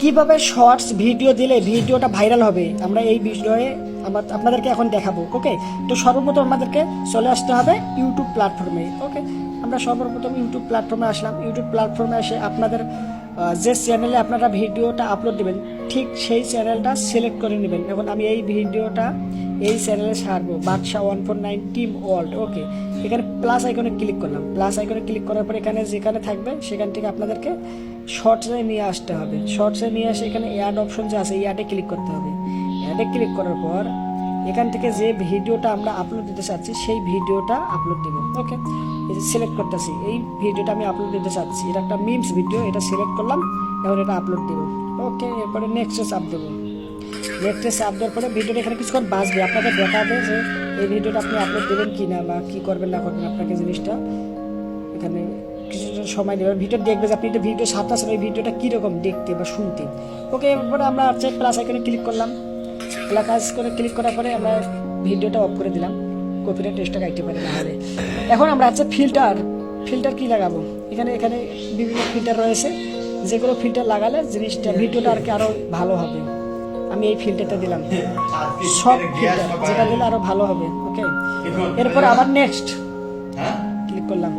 কিভাবে shorts video দিলে ভিডিওটা ভাইরাল হবে আমরা এই বিষয়ে আপনাদেরকে এখন দেখাবো। ওকে, তো সর্বপ্রথম আমাদেরকে চলে আসতে হবে ইউটিউব প্ল্যাটফর্মে। ওকে, আমরা সর্বপ্রথম ইউটিউব প্ল্যাটফর্মে আসলাম। ইউটিউব প্ল্যাটফর্মে এসে আপনাদের যে চ্যানেলে আপনারা ভিডিওটা আপলোড দেবেন ঠিক সেই চ্যানেলটা সিলেক্ট করে নেবেন। এখন আমি এই ভিডিওটা এই চ্যানেলে ছাড়বো, বাদশা 149 টিম ওয়ার্ল্ড। ওকে, এখানে প্লাস আইকনে ক্লিক করলাম। প্লাস আইকনে ক্লিক করার পর এখানে যেখানে থাকবে সেখান থেকে আপনাদেরকে শর্টসে নিয়ে আসতে হবে। শর্টসে নিয়ে এসে এখানে অ্যাড অপশন যে আছে এই অ্যাডে ক্লিক করতে হবে। অ্যাডে ক্লিক করার পর এখান থেকে যে ভিডিওটা আমরা আপলোড দিতে চাচ্ছি সেই ভিডিওটা আপলোড দেবো। ওকে, এই যে সিলেক্ট করতেছি, এই ভিডিওটা আমি আপলোড দিতে চাচ্ছি, এটা একটা মিমস ভিডিও, এটা সিলেক্ট করলাম, এখন এটা আপলোড দেবো। ওকে, এরপরে নেক্সটে চাপ দেবো। নেক্সটে চাপ দেওয়ার পরে ভিডিওটা এখানে কিছুক্ষণ বাজবে, আপনাকে দেখাবে যে এই ভিডিওটা আপনি আপলোড দেবেন কি না বা কী করবেন না করবেন। আপনাকে জিনিসটা এখানে কিছুটা সময় নেবেন, ভিডিও দেখবে যে আপনি একটা ভিডিও ছাড়তেছেন এই ভিডিওটা কীরকম দেখতে বা শুনতে। ওকে, এরপরে আমরা হচ্ছে প্লাস আইকনে ক্লিক করলাম। প্লাস করে ক্লিক করার পরে আমরা ভিডিওটা অফ করে দিলাম, কপিরাইট টেক্সটটা কাটতে পারি না হলে। এখন আমরা হচ্ছে ফিল্টার কি লাগাবো, এখানে এখানে বিভিন্ন ফিল্টার রয়েছে, যেগুলো ফিল্টার লাগালে জিনিসটা ভিডিওটা আর কি আরও ভালো হবে। আমি এই ফিল্টারটা দিলাম, সব ফিল্টার যেটা দিলে আরও ভালো হবে। ওকে, এরপর আবার নেক্সট ক্লিক করলাম।